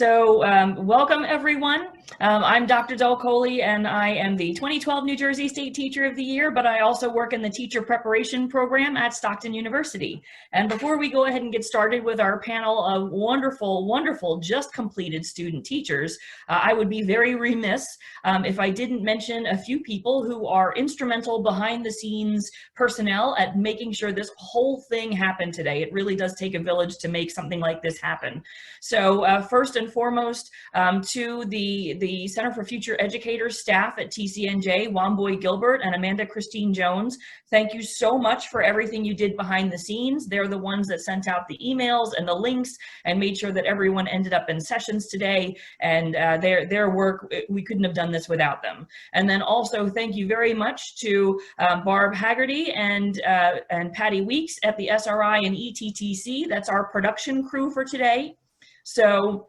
Welcome everyone. I'm Dr. Del Coley and I am the 2012 New Jersey State Teacher of the Year, but I also work in the teacher preparation program at Stockton University. And before we go ahead and get started with our panel of wonderful, just completed student teachers, I would be very remiss if I didn't mention a few people who are instrumental behind the scenes personnel at making sure this whole thing happened today. It really does take a village to make something like this happen. So first and foremost, to the Center for Future Educators staff at TCNJ, Wamboy Gilbert and Amanda Christine Jones, thank you so much for everything you did behind the scenes. They're the ones that sent out the emails and the links and made sure that everyone ended up in sessions today, and their work, we couldn't have done this without them. And then also thank you very much to Barb Haggerty and Patty Weeks at the SRI and ETTC. That's our production crew for today. So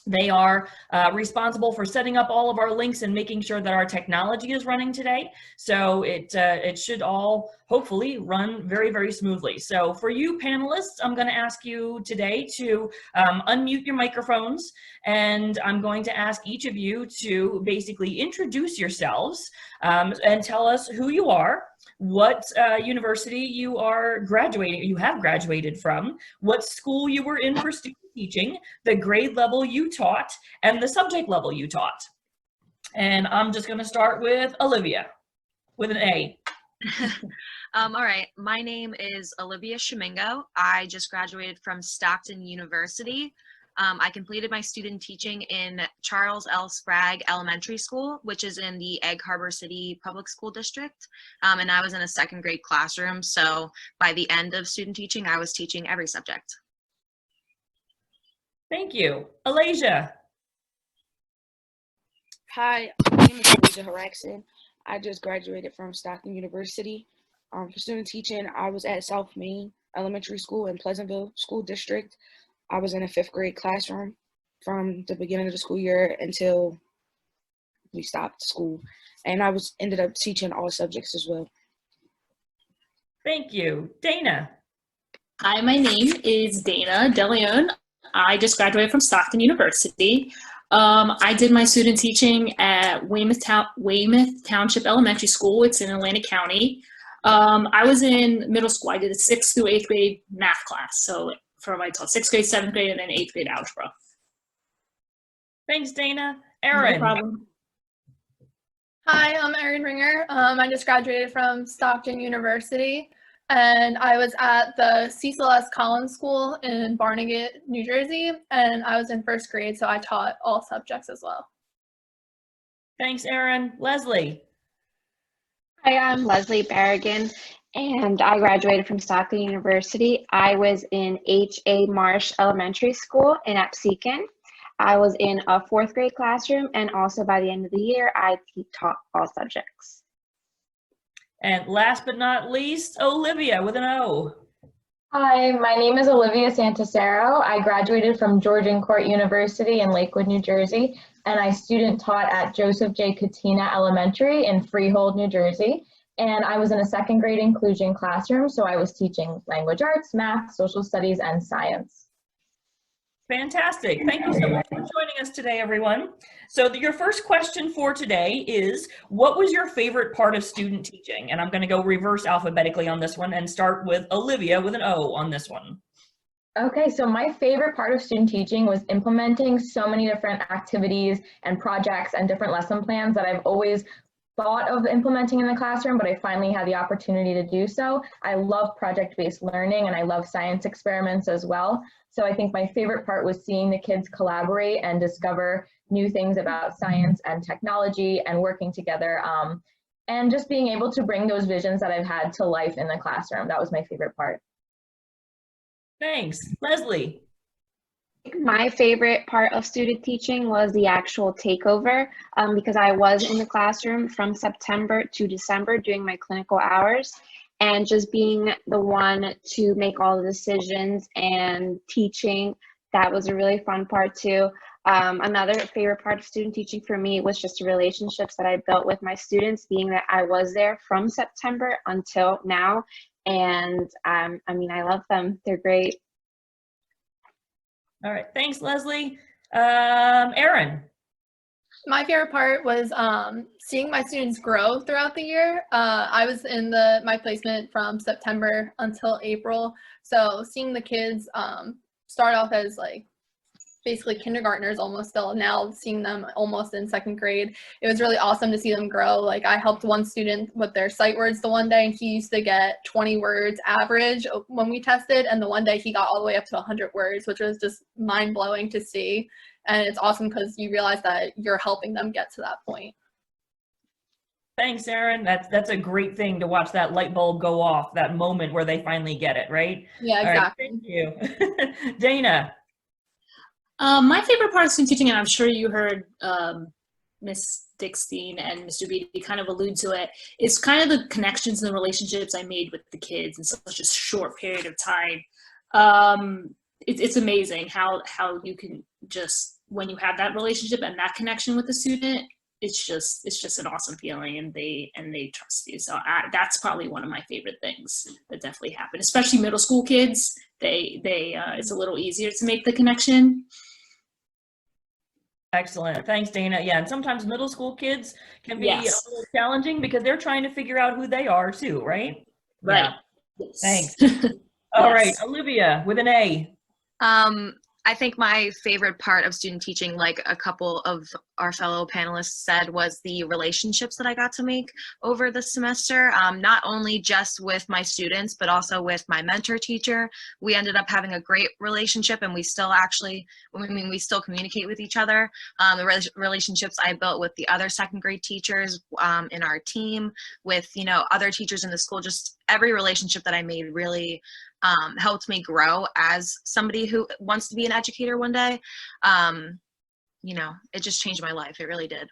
they are responsible for setting up all of our links and making sure that our technology is running today. So it should all hopefully run very smoothly. So for you panelists, I'm going to ask you today to unmute your microphones, and I'm going to ask each of you to basically introduce yourselves and tell us who you are, what university you have graduated from, what school you were in for student teaching, the grade level you taught, and the subject level you taught. And I'm just going to start with Olivia with an A. All right, my name is Olivia Shamingo. I just graduated from Stockton University. I completed my student teaching in Charles L. Sprague Elementary School, which is in the Egg Harbor City Public School District. And I was in a second grade classroom. So by the end of student teaching, I was teaching every subject. Thank you. Elisha. Hi, my name is Elisha Haraxin. I just graduated from Stockton University. For student teaching, I was at South Main Elementary School in Pleasantville School District. I was in a 5th grade classroom from the beginning of the school year until we stopped school. And I ended up teaching all subjects as well. Thank you. Dana. Hi, my name is Dana DeLeon. I just graduated from Stockton University. I did my student teaching at Weymouth Township Elementary School. It's in Atlantic County. I was in middle school. I did a 6th through 8th grade math class. So I taught 6th grade, 7th grade, and then 8th grade algebra. Thanks, Dana. Erin. No problem. Hi, I'm Erin Ringer. I just graduated from Stockton University, and I was at the Cecil S. Collins School in Barnegat, New Jersey, and I was in 1st grade, so I taught all subjects as well. Thanks, Erin. Leslie. Hi, I'm Leslie Berrigan, and I graduated from Stockton University. I was in H.A. Marsh Elementary School in Absecon. I was in a 4th grade classroom, and also by the end of the year, I taught all subjects. And last but not least, Olivia with an O. Hi, my name is Olivia Santasero. I graduated from Georgian Court University in Lakewood, New Jersey, and I student taught at Joseph J. Katina Elementary in Freehold, New Jersey. And I was in a 2nd grade inclusion classroom, so I was teaching language arts, math, social studies, and science. Fantastic. Thank you so much for joining us today, everyone. So your first question for today is, what was your favorite part of student teaching? And I'm going to go reverse alphabetically on this one and start with Olivia with an O on this one. Okay, so my favorite part of student teaching was implementing so many different activities and projects and different lesson plans that I've always thought of implementing in the classroom, but I finally had the opportunity to do so. I love project-based learning and I love science experiments as well. So I think my favorite part was seeing the kids collaborate and discover new things about science and technology and working together, and just being able to bring those visions that I've had to life in the classroom. That was my favorite part. Thanks. Leslie. My favorite part of student teaching was the actual takeover, because I was in the classroom from September to December doing my clinical hours, and just being the one to make all the decisions and teaching, that was a really fun part too. Another favorite part of student teaching for me was just the relationships that I built with my students, being that I was there from September until now, and I mean, I love them. They're great. All right, thanks, Leslie. Erin. My favorite part was seeing my students grow throughout the year. I was in my placement from September until April, so seeing the kids start off as like basically kindergartners almost still, now seeing them almost in second grade, it was really awesome to see them grow. Like I helped one student with their sight words the one day, and he used to get 20 words average when we tested, and the one day he got all the way up to 100 words, which was just mind-blowing to see. And it's awesome because you realize that you're helping them get to that point. Thanks, Erin. That's a great thing to watch that light bulb go off, that moment where they finally get it, right? Yeah, exactly. All right, thank you. Dana. My favorite part of student teaching, and I'm sure you heard Miss Dickstein and Mr. Beatty kind of allude to it, is kind of the connections and the relationships I made with the kids in such a short period of time. It's amazing how you can just, when you have that relationship and that connection with the student, it's just an awesome feeling, and they trust you. So that's probably one of my favorite things that definitely happened, especially middle school kids. It's a little easier to make the connection. Excellent. Thanks, Dana. Yeah, and sometimes middle school kids can be Yes. a little challenging because they're trying to figure out who they are too, right? Right. Yeah. Yes. Thanks. All right, Yes. Olivia with an A. I think my favorite part of student teaching, like a couple of our fellow panelists said, was the relationships that I got to make over the semester, not only just with my students, but also with my mentor teacher. We ended up having a great relationship, and we still we still communicate with each other. The relationships I built with the other second grade teachers in our team, with, other teachers in the school, just every relationship that I made really helped me grow as somebody who wants to be an educator one day. It just changed my life. It really did.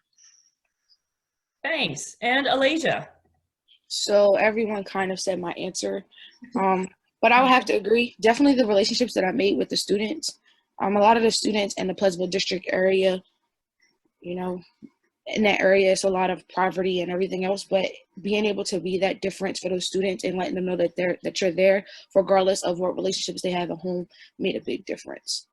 Thanks. And Elisha. So everyone kind of said my answer, but I would have to agree. Definitely the relationships that I made with the students. A lot of the students in the Pleasantville district area, in that area, it's a lot of poverty and everything else, but being able to be that difference for those students and letting them know that you're there, regardless of what relationships they have at home, made a big difference.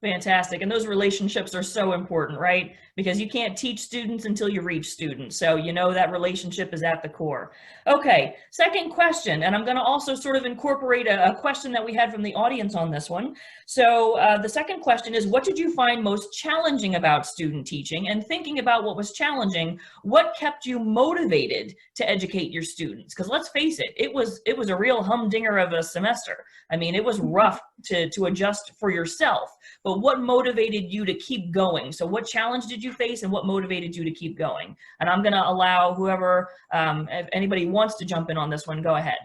Fantastic. And those relationships are so important, right? Because you can't teach students until you reach students. So that relationship is at the core. Okay, second question. And I'm going to also sort of incorporate a question that we had from the audience on this one. So the second question is, what did you find most challenging about student teaching? And thinking about what was challenging, what kept you motivated to educate your students? Because let's face it, it was a real humdinger of a semester. I mean, it was rough to adjust for yourself. But what motivated you to keep going? So what challenge did you face, and what motivated you to keep going? And I'm going to allow whoever, if anybody wants to jump in on this one, go ahead.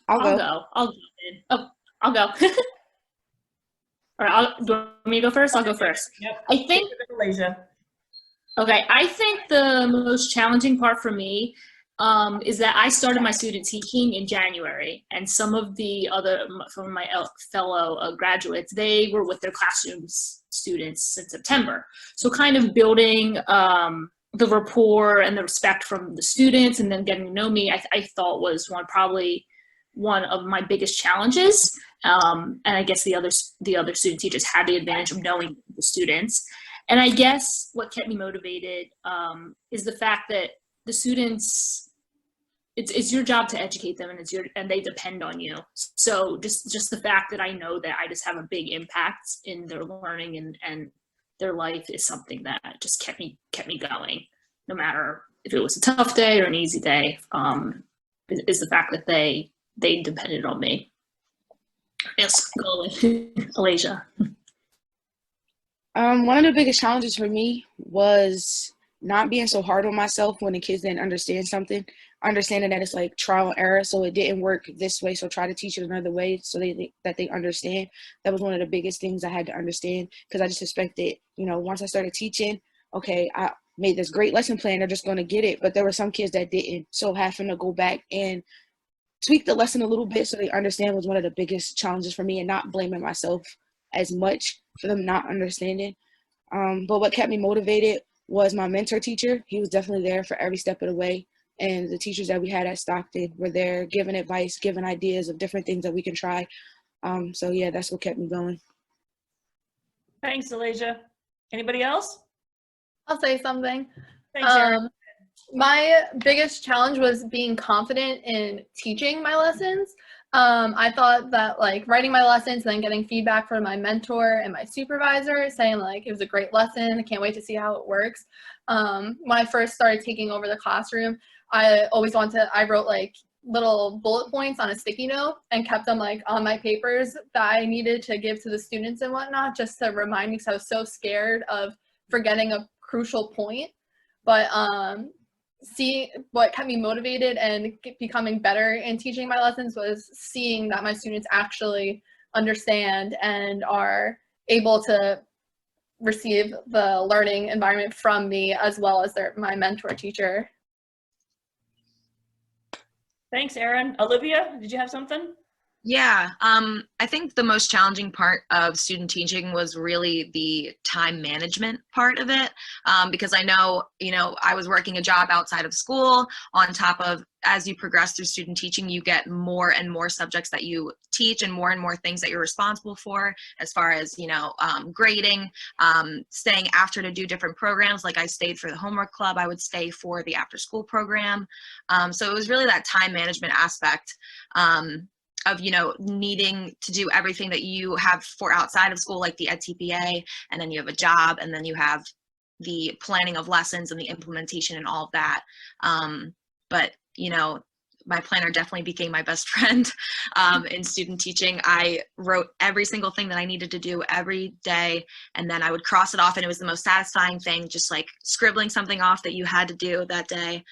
I'll go. I'll jump in. Oh, I'll go. All right, do you want me to go first? I'll go first. Yep. I think, okay, I think the most challenging part for me is that I started my student teaching in January, and some of from my fellow graduates, they were with their classrooms students in September. So kind of building the rapport and the respect from the students, and then getting to know me, I thought was probably one of my biggest challenges. And I guess the other student teachers had the advantage of knowing the students. And I guess what kept me motivated is the fact that the students, it's your job to educate them, and they depend on you. So just the fact that I know that I just have a big impact in their learning and their life is something that just kept me going, no matter if it was a tough day or an easy day. Is the fact that they depended on me. Yes, go Elisha. One of the biggest challenges for me was not being so hard on myself when the kids didn't understand something, understanding that it's like trial and error. So it didn't work this way, so try to teach it another way so that they understand. That was one of the biggest things I had to understand, because I just expected, once I started teaching, okay, I made this great lesson plan, they're just going to get it. But there were some kids that didn't. So having to go back and tweak the lesson a little bit so they understand was one of the biggest challenges for me, and not blaming myself as much for them not understanding. But what kept me motivated was my mentor teacher. He was definitely there for every step of the way. And the teachers that we had at Stockton were there giving advice, giving ideas of different things that we can try. So yeah, that's what kept me going. Thanks, Elisha. Anybody else? I'll say something. Thanks, Erin. My biggest challenge was being confident in teaching my lessons. I thought that like writing my lessons and then getting feedback from my mentor and my supervisor saying like it was a great lesson, I can't wait to see how it works. When I first started taking over the classroom, I wrote like little bullet points on a sticky note and kept them like on my papers that I needed to give to the students and whatnot, just to remind me, because I was so scared of forgetting a crucial point. But see, what kept me motivated and becoming better in teaching my lessons was seeing that my students actually understand and are able to receive the learning environment from me, as well as my mentor teacher. Thanks, Erin. Olivia, did you have something? Yeah, I think the most challenging part of student teaching was really the time management part of it, because I know, I was working a job outside of school on top of, as you progress through student teaching, you get more and more subjects that you teach and more things that you're responsible for, as far as, grading, staying after to do different programs. Like I stayed for the homework club, I would stay for the after school program. So it was really that time management aspect, of needing to do everything that you have for outside of school, like the NJFEA, and then you have a job, and then you have the planning of lessons and the implementation and all of that. But my planner definitely became my best friend in student teaching. I wrote every single thing that I needed to do every day, and then I would cross it off, and it was the most satisfying thing, just like scribbling something off that you had to do that day.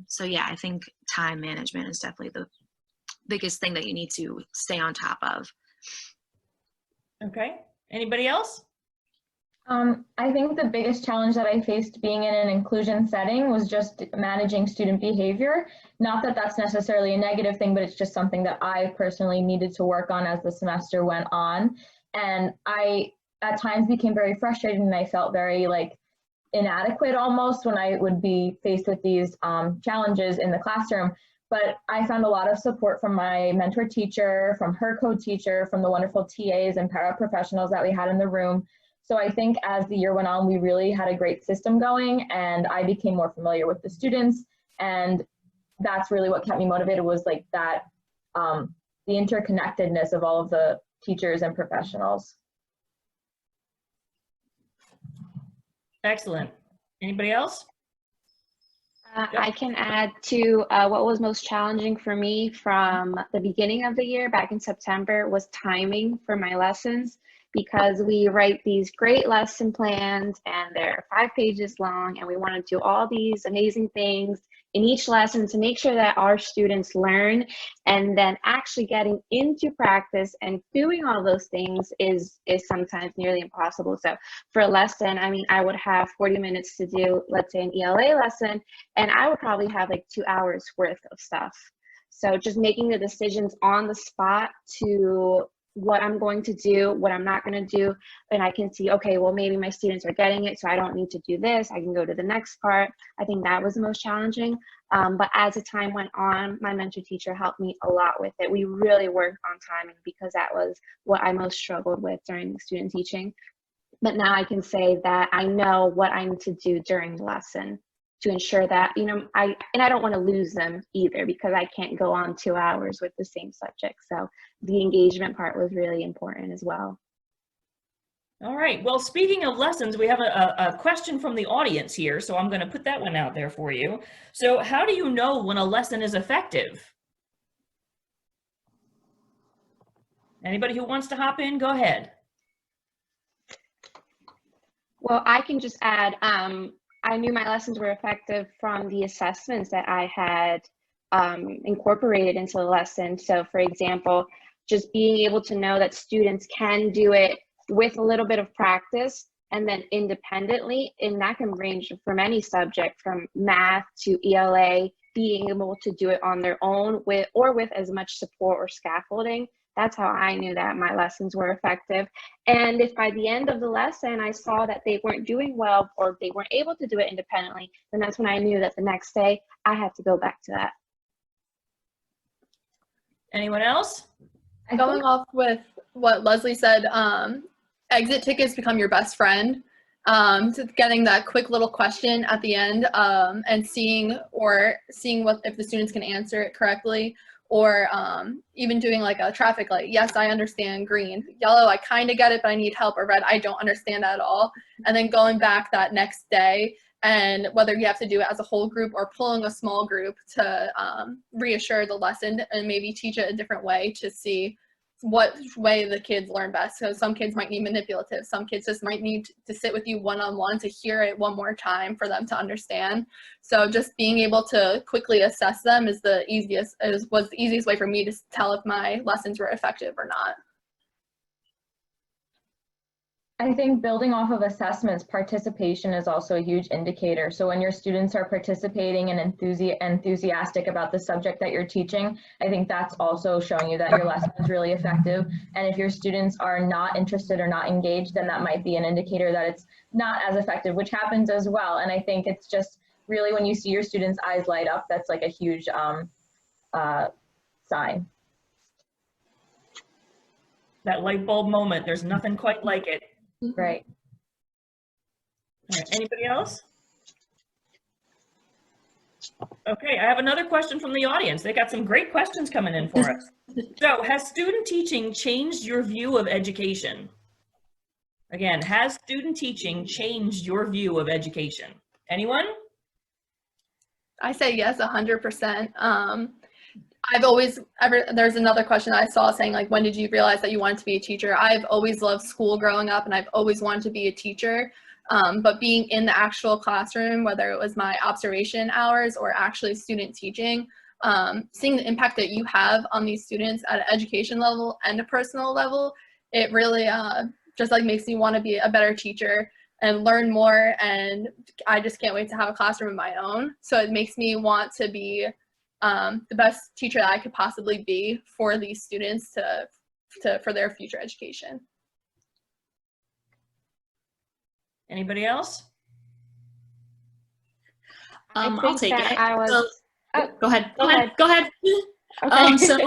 So yeah, I think time management is definitely the biggest thing that you need to stay on top of. Okay. Anybody else? I think the biggest challenge that I faced being in an inclusion setting was just managing student behavior. Not that that's necessarily a negative thing, but it's just something that I personally needed to work on as the semester went on. And I, at times, became very frustrated, and I felt very inadequate almost when I would be faced with these challenges in the classroom. But I found a lot of support from my mentor teacher, from her co-teacher, from the wonderful TAs and paraprofessionals that we had in the room. So I think as the year went on, we really had a great system going, and I became more familiar with the students. And that's really what kept me motivated, was the interconnectedness of all of the teachers and professionals. Excellent. Anybody else? I can add to what was most challenging for me from the beginning of the year, back in September, was timing for my lessons, because we write these great lesson plans and they're 5 pages long, and we want to do all these amazing things in each lesson to make sure that our students learn, and then actually getting into practice and doing all those things is sometimes nearly impossible. So for a lesson, I would have 40 minutes to do, let's say, an ELA lesson, and I would probably have 2 hours worth of stuff. So just making the decisions on the spot to what I'm going to do, what I'm not going to do, and I can see, okay, well, maybe my students are getting it, so I don't need to do this, I can go to the next part. I think that was the most challenging. But as the time went on, my mentor teacher helped me a lot with it. We really worked on timing, because that was what I most struggled with during student teaching. But now I can say that I know what I need to do during the lesson to ensure that, I don't want to lose them either, because I can't go on 2 hours with the same subject. So the engagement part was really important as well. All right. Well, speaking of lessons, we have a question from the audience here, so I'm going to put that one out there for you. So how do you know when a lesson is effective? Anybody who wants to hop in, go ahead. Well, I can just add, I knew my lessons were effective from the assessments that I had incorporated into the lesson. So for example, just being able to know that students can do it with a little bit of practice and then independently, and that can range from any subject, from math to ELA, being able to do it on their own with as much support or scaffolding. That's how I knew that my lessons were effective. And if by the end of the lesson I saw that they weren't doing well, or they weren't able to do it independently, then that's when I knew that the next day I had to go back to that. Anyone else? Going off with what Leslie said, exit tickets become your best friend. So getting that quick little question at the end, and seeing what if the students can answer it correctly, or even doing like a traffic light. Yes, I understand green. Yellow, I kind of get it, but I need help. Or red, I don't understand at all. And then going back that next day, and whether you have to do it as a whole group or pulling a small group to reassure the lesson and maybe teach it a different way to see what way the kids learn best. So some kids might need manipulative. Some kids just might need to sit with you one-on-one to hear it one more time for them to understand. So just being able to quickly assess them was the easiest way for me to tell if my lessons were effective or not. I think building off of assessments, participation is also a huge indicator. So when your students are participating and enthusiastic about the subject that you're teaching, I think that's also showing you that your lesson is really effective. And if your students are not interested or not engaged, then that might be an indicator that it's not as effective, which happens as well. And I think it's just really when you see your students' eyes light up, that's like a huge sign. That light bulb moment, there's nothing quite like it. Right. All right, anybody else? Okay, I have another question from the audience. They got some great questions coming in for us. So, has student teaching changed your view of education? Again, has student teaching changed your view of education? Anyone? I say yes, 100%. There's another question I saw saying like, when did you realize that you wanted to be a teacher? I've always loved school growing up and I've always wanted to be a teacher. But being in the actual classroom, whether it was my observation hours or actually student teaching, seeing the impact that you have on these students at an education level and a personal level, it really just like makes me want to be a better teacher and learn more. And I just can't wait to have a classroom of my own. So it makes me want to be the best teacher that I could possibly be for these students for their future education. Anybody else? I'll take it. Go ahead. Okay. So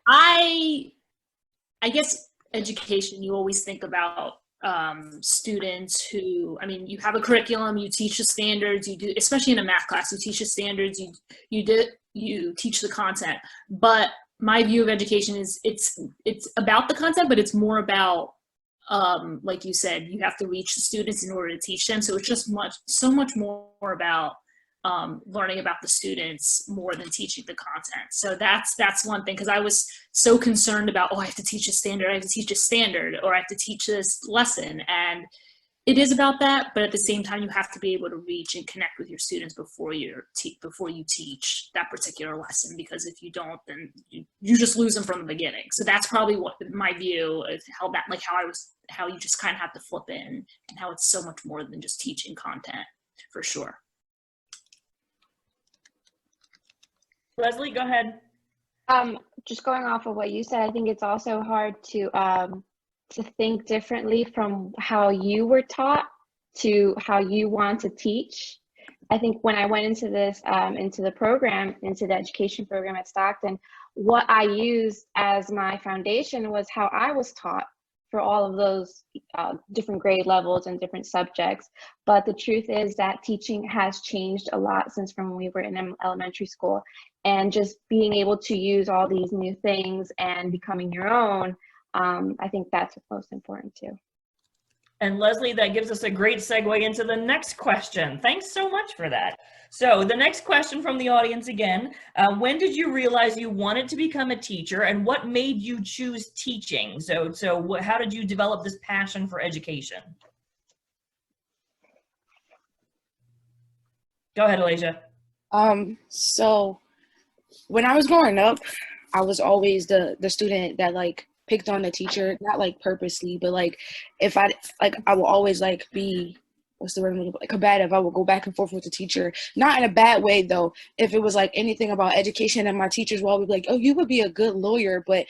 I guess education, you always think about students who, I mean, you have a curriculum, you teach the standards, you do, especially in a math class, you teach the standards, you teach the content. But my view of education is it's about the content, but it's more about, like you said, you have to reach the students in order to teach them. So it's just so much more about learning about the students more than teaching the content. So that's one thing, because I was so concerned about, I have to teach a standard, or I have to teach this lesson. And it is about that, but at the same time, you have to be able to reach and connect with your students before you teach that particular lesson, because if you don't, then you just lose them from the beginning. So that's probably what my view of how you just kind of have to flip in, and how it's so much more than just teaching content, for sure. Leslie, go ahead. Just going off of what you said, I think it's also hard to think differently from how you were taught to how you want to teach. I think when I went into this, into the education program at Stockton, what I used as my foundation was how I was taught for all of those different grade levels and different subjects. But the truth is that teaching has changed a lot since from when we were in elementary school, and just being able to use all these new things and becoming your own, I think that's what's most important too. And Leslie, that gives us a great segue into the next question. Thanks so much for that. So the next question from the audience again, when did you realize you wanted to become a teacher, and what made you choose teaching? So how did you develop this passion for education? Go ahead, Elisha. So when I was growing up, I was always the student that like picked on the teacher, not like purposely, but like if I will always like be, what's the word, like combative. I would go back and forth with the teacher, not in a bad way though. If it was like anything about education, and my teachers will always be like, oh, you would be a good lawyer, but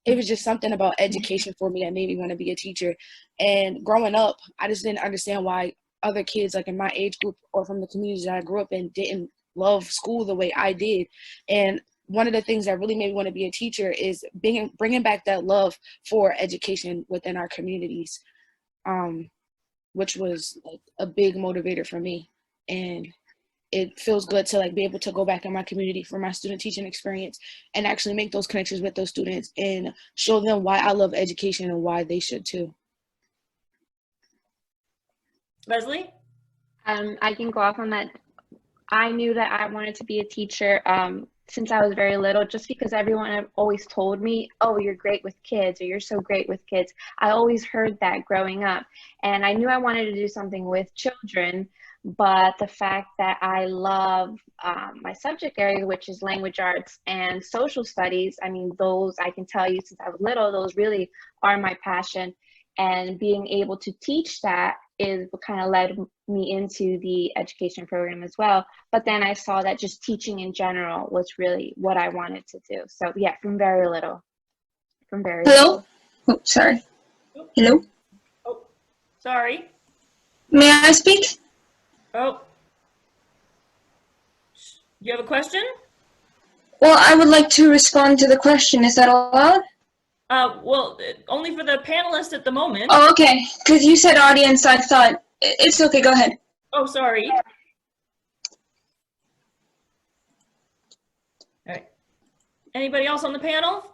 it was just something about education for me that made me want to be a teacher. And growing up, I just didn't understand why other kids like in my age group or from the communities that I grew up in didn't love school the way I did. And one of the things that really made me want to be a teacher is bringing back that love for education within our communities. which was like a big motivator for me. And it feels good to like be able to go back in my community for my student teaching experience and actually make those connections with those students and show them why I love education and why they should too. Leslie? I can go off on that. I knew that I wanted to be a teacher since I was very little, just because everyone had always told me, oh, you're great with kids, or you're so great with kids. I always heard that growing up. And I knew I wanted to do something with children, but the fact that I love my subject area, which is language arts and social studies, I mean, those, I can tell you since I was little, those really are my passion. And being able to teach that is what kind of led me into the education program as well. But then I saw that just teaching in general was really what I wanted to do. So yeah, from very little. Hello? Oh, sorry. Hello? Oh, sorry. May I speak? Oh. You have a question? Well, I would like to respond to the question. Is that allowed? Well, only for the panelists at the moment. Oh, okay. Because you said audience, I thought it's okay. Go ahead. Oh, sorry. All right. Anybody else on the panel?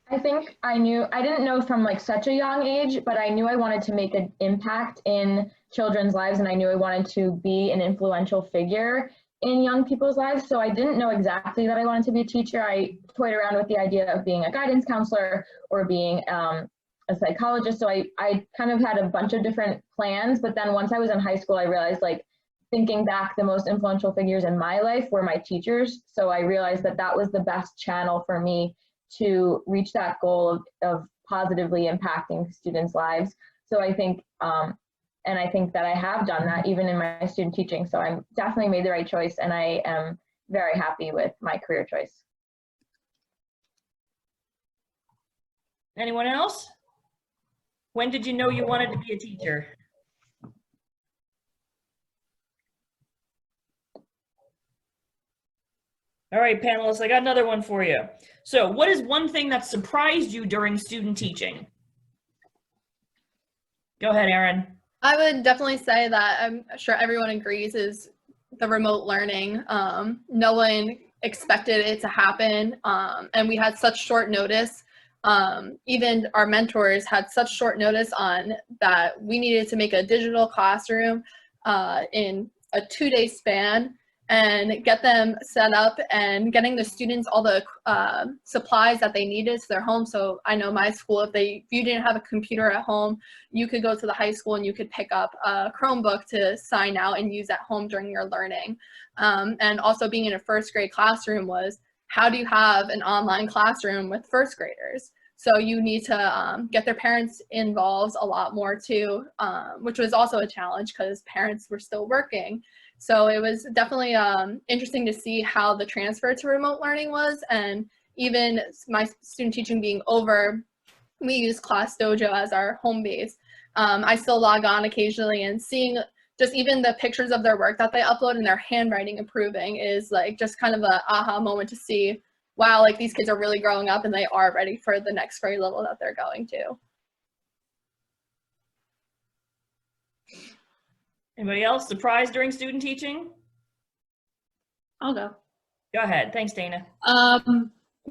I think I didn't know from like such a young age, but I knew I wanted to make an impact in children's lives, and I knew I wanted to be an influential figure in young people's lives. So I didn't know exactly that I wanted to be a teacher. I toyed around with the idea of being a guidance counselor or being a psychologist. So I kind of had a bunch of different plans, but then once I was in high school, I realized, like, thinking back, the most influential figures in my life were my teachers. So I realized that that was the best channel for me to reach that goal of positively impacting students' lives. So I think, and I think that I have done that even in my student teaching. So I'm definitely made the right choice, and I am very happy with my career choice. Anyone else? When did you know you wanted to be a teacher? All right, panelists, I got another one for you. So what is one thing that surprised you during student teaching? Go ahead, Erin. I would definitely say that I'm sure everyone agrees is the remote learning. No one expected it to happen, and we had such short notice. Even our mentors had such short notice on that we needed to make a digital classroom in a 2-day span and get them set up, and getting the students all the supplies that they needed to their home. So I know my school, if you didn't have a computer at home, you could go to the high school and you could pick up a Chromebook to sign out and use at home during your learning. And also being in a first grade classroom was, how do you have an online classroom with first graders? So you need to get their parents involved a lot more too, which was also a challenge because parents were still working. So it was definitely interesting to see how the transfer to remote learning was. And even my student teaching being over, we use Class Dojo as our home base. I still log on occasionally, and seeing just even the pictures of their work that they upload and their handwriting improving is like just kind of a aha moment to see, wow, like these kids are really growing up and they are ready for the next grade level that they're going to. Anybody else surprised during student teaching? I'll go. Go ahead. Thanks, Dana.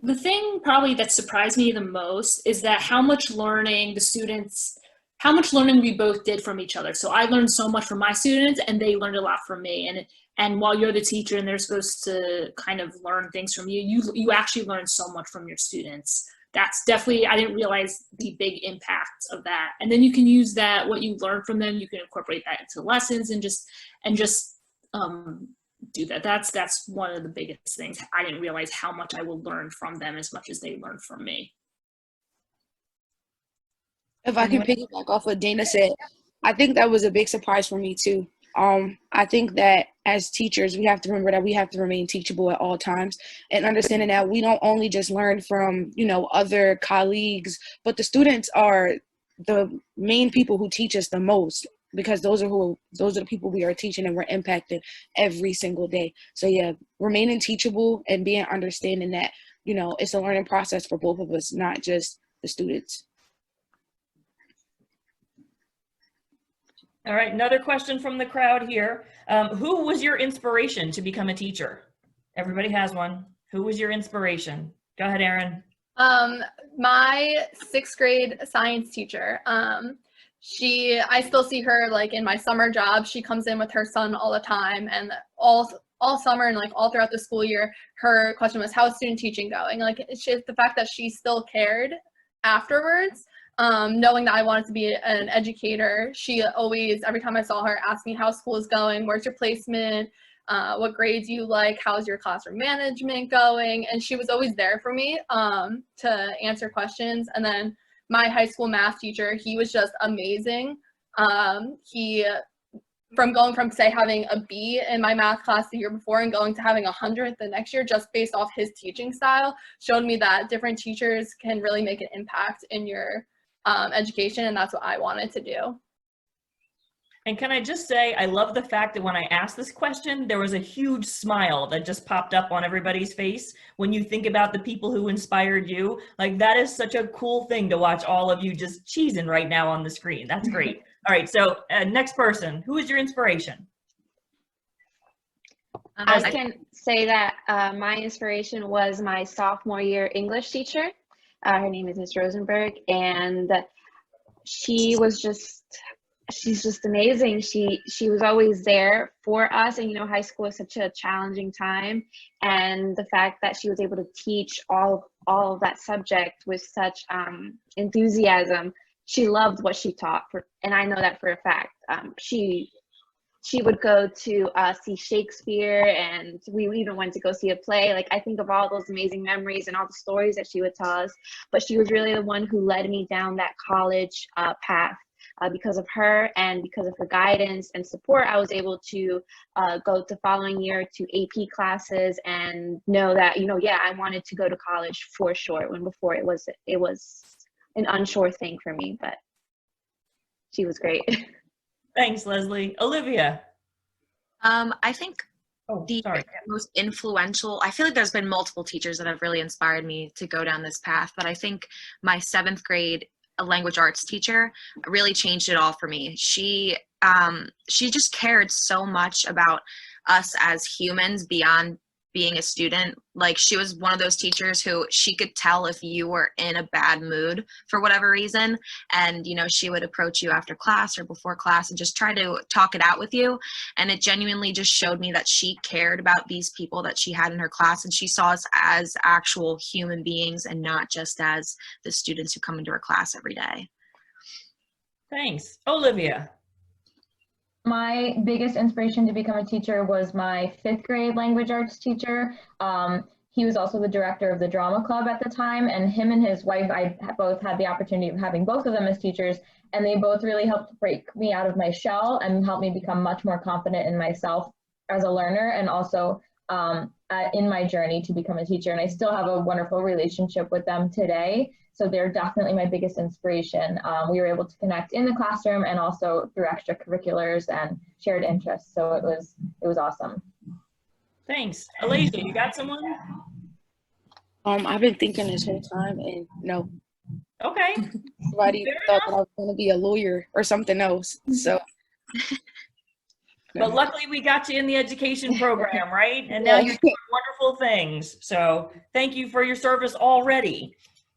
The thing probably that surprised me the most is that how much learning we both did from each other. So I learned so much from my students, and they learned a lot from me. And while you're the teacher and they're supposed to kind of learn things from you, you actually learn so much from your students. That's definitely, I didn't realize the big impact of that. And then you can use that, what you learn from them, you can incorporate that into lessons and just do that. That's one of the biggest things. I didn't realize how much I will learn from them as much as they learn from me. If I can piggyback off what Dana said, I think that was a big surprise for me too. I think that as teachers, we have to remember that we have to remain teachable at all times, and understanding that we don't only just learn from, other colleagues, but the students are the main people who teach us the most, because those are the people we are teaching, and we're impacted every single day. So yeah, remaining teachable and being understanding that, it's a learning process for both of us, not just the students. All right, another question from the crowd here. Who was your inspiration to become a teacher? Everybody has one. Who was your inspiration? Go ahead, Erin. My 6th grade science teacher. I still see her like in my summer job. She comes in with her son all the time, and all summer and like all throughout the school year, her question was, how's student teaching going? Like, it's just the fact that she still cared afterwards. Knowing that I wanted to be an educator, she always, every time I saw her, asked me how school is going, where's your placement, what grades you like, how's your classroom management going, and she was always there for me to answer questions. And then my high school math teacher, he was just amazing. From going from, say, having a B in my math class the year before and going to having 100 the next year, just based off his teaching style, showed me that different teachers can really make an impact in your education, and that's what I wanted to do. And can I just say, I love the fact that when I asked this question, there was a huge smile that just popped up on everybody's face when you think about the people who inspired you. Like, that is such a cool thing to watch all of you just cheesing right now on the screen. That's great. All right, so next person, who is your inspiration? I can say that my inspiration was my sophomore year English teacher. Her name is Miss Rosenberg, and she's just amazing. She was always there for us, and high school is such a challenging time, and the fact that she was able to teach all of that subject with such enthusiasm. She loved what she taught, and I know that for a fact. She would go to see Shakespeare, and we even went to go see a play. Like, I think of all those amazing memories and all the stories that she would tell us, but she was really the one who led me down that college path. Because of her and because of her guidance and support, I was able to go the following year to AP classes and know that, I wanted to go to college for sure, when before it was an unsure thing for me, but she was great. Thanks, Leslie. Olivia. I think the sorry. most influential, I feel like there's been multiple teachers that have really inspired me to go down this path, but I think my 7th grade language arts teacher really changed it all for me. She just cared so much about us as humans beyond being a student. Like, she was one of those teachers who she could tell if you were in a bad mood for whatever reason, and she would approach you after class or before class and just try to talk it out with you. And it genuinely just showed me that she cared about these people that she had in her class, and she saw us as actual human beings and not just as the students who come into her class every day. Thanks. Olivia. My biggest inspiration to become a teacher was my 5th grade language arts teacher. He was also the director of the drama club at the time, and him and his wife, I both had the opportunity of having both of them as teachers, and they both really helped break me out of my shell and help me become much more confident in myself as a learner, and also in my journey to become a teacher. And I still have a wonderful relationship with them today. So they're definitely my biggest inspiration. We were able to connect in the classroom and also through extracurriculars and shared interests. So it was awesome. Thanks. Elisha, you got someone? I've been thinking this whole time, and no. Okay. Somebody thought that I was going to be a lawyer or something else. So. But luckily we got you in the education program, right? And now you're doing wonderful things. So thank you for your service already.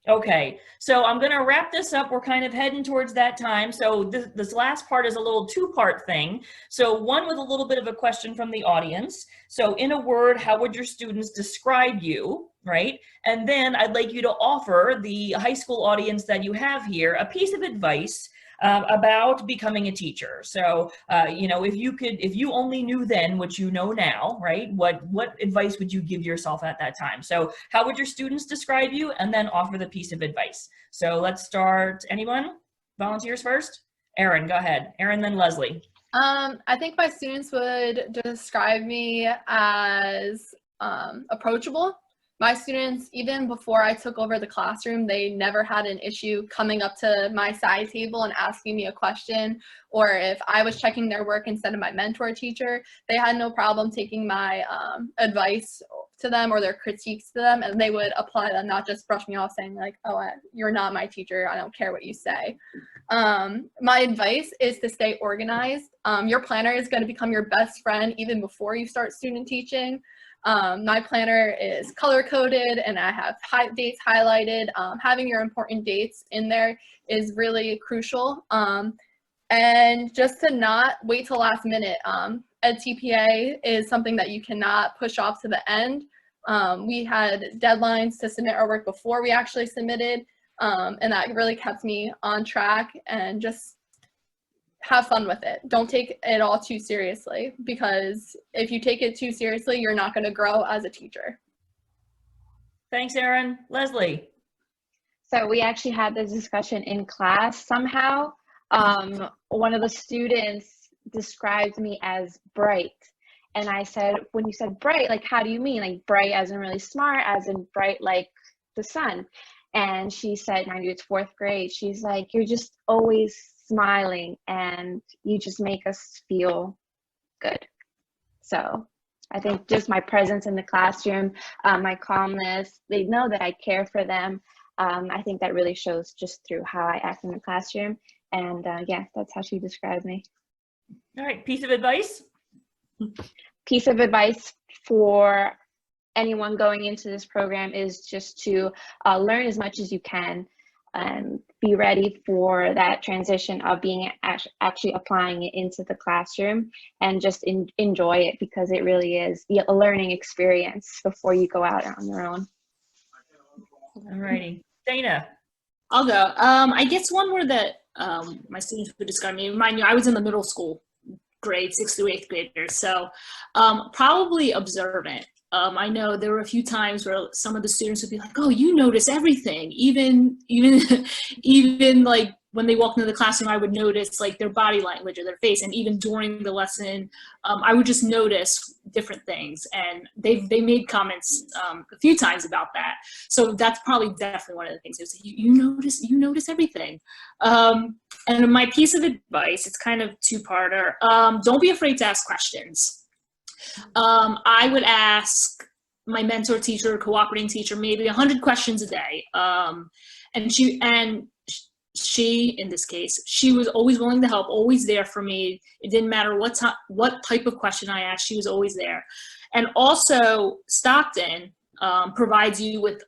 Okay, so I'm going to wrap this up. We're kind of heading towards that time. So this last part is a little 2-part thing. So one with a little bit of a question from the audience. So in a word, how would your students describe you, right? And then I'd like you to offer the high school audience that you have here a piece of advice about becoming a teacher. So, if you only knew then what you know now, right? What advice would you give yourself at that time? So how would your students describe you, and then offer the piece of advice? So let's start. Anyone? Volunteers first? Erin, go ahead. Erin, then Leslie. I think my students would describe me as approachable. My students, even before I took over the classroom, they never had an issue coming up to my side table and asking me a question, or if I was checking their work instead of my mentor teacher, they had no problem taking my advice to them or their critiques to them, and they would apply them, not just brush me off saying like, oh, you're not my teacher, I don't care what you say. My advice is to stay organized. Your planner is going to become your best friend even before you start student teaching. My planner is color-coded and I have dates highlighted. Having your important dates in there is really crucial. And just to not wait till last minute. EdTPA is something that you cannot push off to the end. We had deadlines to submit our work before we actually submitted, and that really kept me on track. And just have fun with it. Don't take it all too seriously, because if you take it too seriously, you're not going to grow as a teacher. Thanks, Erin. Leslie. So we actually had this discussion in class somehow. One of the students described me as bright. And I said, when you said bright, like, how do you mean? Like bright as in really smart, as in bright like the sun? And she said, mind you, it's 4th grade. She's like, you're just always smiling and you just make us feel good. So I think just my presence in the classroom, my calmness, they know that I care for them. I think that really shows just through how I act in the classroom. And yeah, that's how she described me. All right, piece of advice? Piece of advice for anyone going into this program is just to learn as much as you can and be ready for that transition of being actually applying it into the classroom, and just enjoy it, because it really is a learning experience before you go out on your own. All righty. Dana. I'll go. I guess one word that my students would describe me, mind you, I was in the middle school grade, 6th through 8th graders, so probably observant. I know there were a few times where some of the students would be like, oh, you notice everything. Even like when they walked into the classroom, I would notice like their body language or their face. And even during the lesson, I would just notice different things. And they made comments a few times about that. So that's probably definitely one of the things. Is you notice everything. And my piece of advice, it's kind of two-parter. Don't be afraid to ask questions. I would ask my mentor teacher, cooperating teacher, maybe 100 questions a day. And she, in this case, she was always willing to help, always there for me. It didn't matter what type of question I asked, she was always there. And also, Stockton provides you with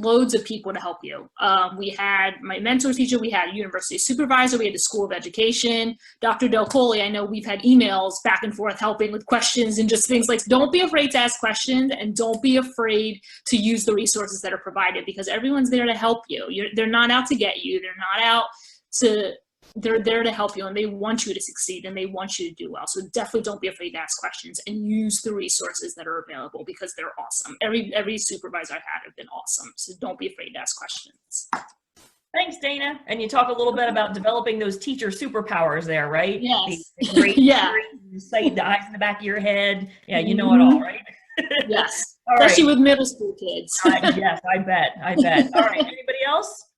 loads of people to help you. We had my mentor teacher, we had a university supervisor, we had the School of Education, Dr. Del Coley. I know we've had emails back and forth helping with questions and just things like, don't be afraid to ask questions, and don't be afraid to use the resources that are provided, because everyone's there to help you. They're not out to get you. They're not out to, they're there to help you, and they want you to succeed and they want you to do well. So definitely don't be afraid to ask questions and use the resources that are available, because they're awesome. Every supervisor I've had have been awesome. So don't be afraid to ask questions. Thanks, Dana. And you talk a little bit about developing those teacher superpowers there, right? Yes. The great Yeah. sight, the eyes in the back of your head. Yeah, you know it all, right? Yes. All Especially right. with middle school kids. Yes, I bet. All right, anybody else?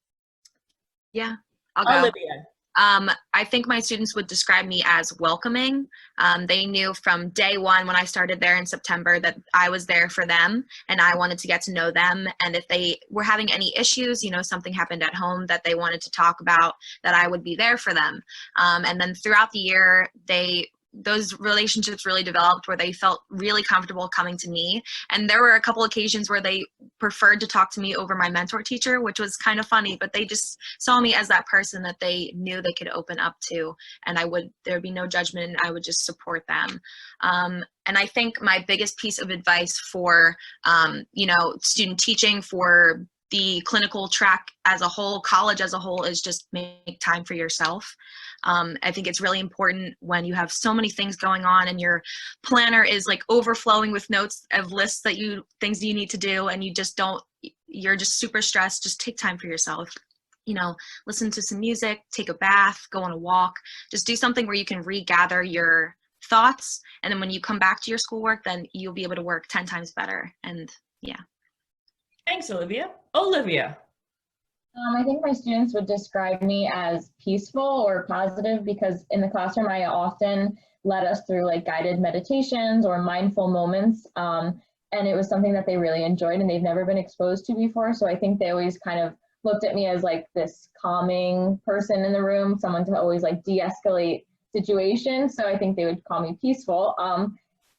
Yeah, I'll go. Olivia. I think my students would describe me as welcoming. They knew from day one when I started there in September that I was there for them and I wanted to get to know them. And if they were having any issues, something happened at home that they wanted to talk about, that I would be there for them. And then throughout the year, those relationships really developed where they felt really comfortable coming to me. And there were a couple occasions where they preferred to talk to me over my mentor teacher, which was kind of funny, but they just saw me as that person that they knew they could open up to, and there'd be no judgment, and I would just support them. And I think my biggest piece of advice for, student teaching, for the clinical track as a whole, college as a whole, is just make time for yourself. I think it's really important when you have so many things going on and your planner is like overflowing with notes of lists things you need to do, and you're just super stressed. Just take time for yourself. Listen to some music, take a bath, go on a walk, just do something where you can regather your thoughts. And then when you come back to your schoolwork, then you'll be able to work 10 times better. And yeah. Thanks, Olivia. Olivia. I think my students would describe me as peaceful or positive, because in the classroom I often led us through like guided meditations or mindful moments. and it was something that they really enjoyed and they've never been exposed to before. So I think they always kind of looked at me as like this calming person in the room, someone to always like de-escalate situations. So I think they would call me peaceful.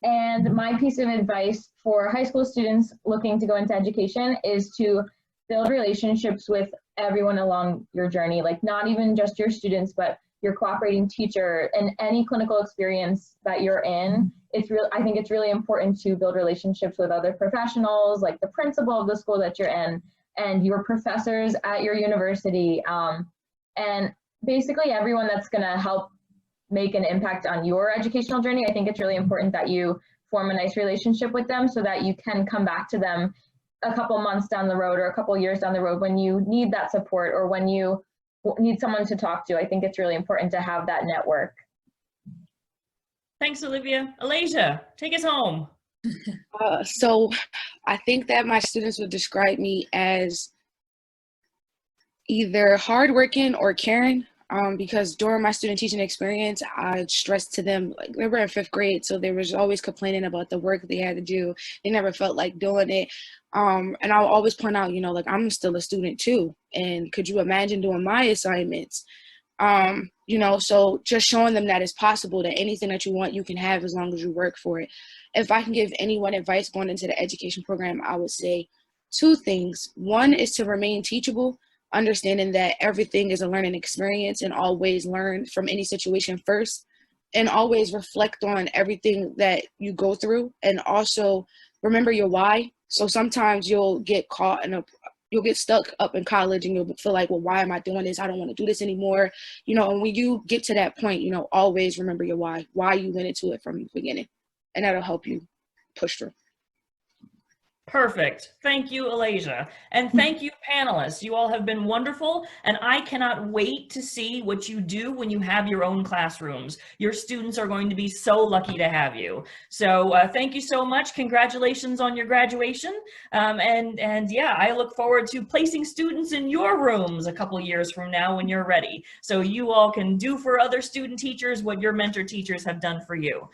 And my piece of advice for high school students looking to go into education is to build relationships with everyone along your journey, like not even just your students, but your cooperating teacher and any clinical experience that you're in. I think it's really important to build relationships with other professionals, like the principal of the school that you're in and your professors at your university. And basically everyone that's gonna help make an impact on your educational journey. I think it's really important that you form a nice relationship with them so that you can come back to them a couple months down the road or a couple years down the road when you need that support or when you need someone to talk to. I think it's really important to have that network. Thanks, Olivia. Elisha, take us home. So I think that my students would describe me as either hardworking or caring. Because during my student teaching experience, I stressed to them, like they were in 5th grade, so they was always complaining about the work they had to do. They never felt like doing it. And I'll always point out, like I'm still a student too. And could you imagine doing my assignments? So just showing them that it's possible, that anything that you want, you can have as long as you work for it. If I can give anyone advice going into the education program, I would say 2 things. One is to remain teachable, understanding that everything is a learning experience and always learn from any situation first, and always reflect on everything that you go through, and also remember your why. So sometimes you'll get you'll get stuck up in college and you'll feel like, well, why am I doing this? I don't want to do this anymore. And when you get to that point, always remember your why you went into it from the beginning, and that'll help you push through. Perfect. Thank you, Elisha. And thank you, panelists. You all have been wonderful, and I cannot wait to see what you do when you have your own classrooms. Your students are going to be so lucky to have you. So thank you so much. Congratulations on your graduation. And yeah, I look forward to placing students in your rooms a couple years from now when you're ready. So you all can do for other student teachers what your mentor teachers have done for you.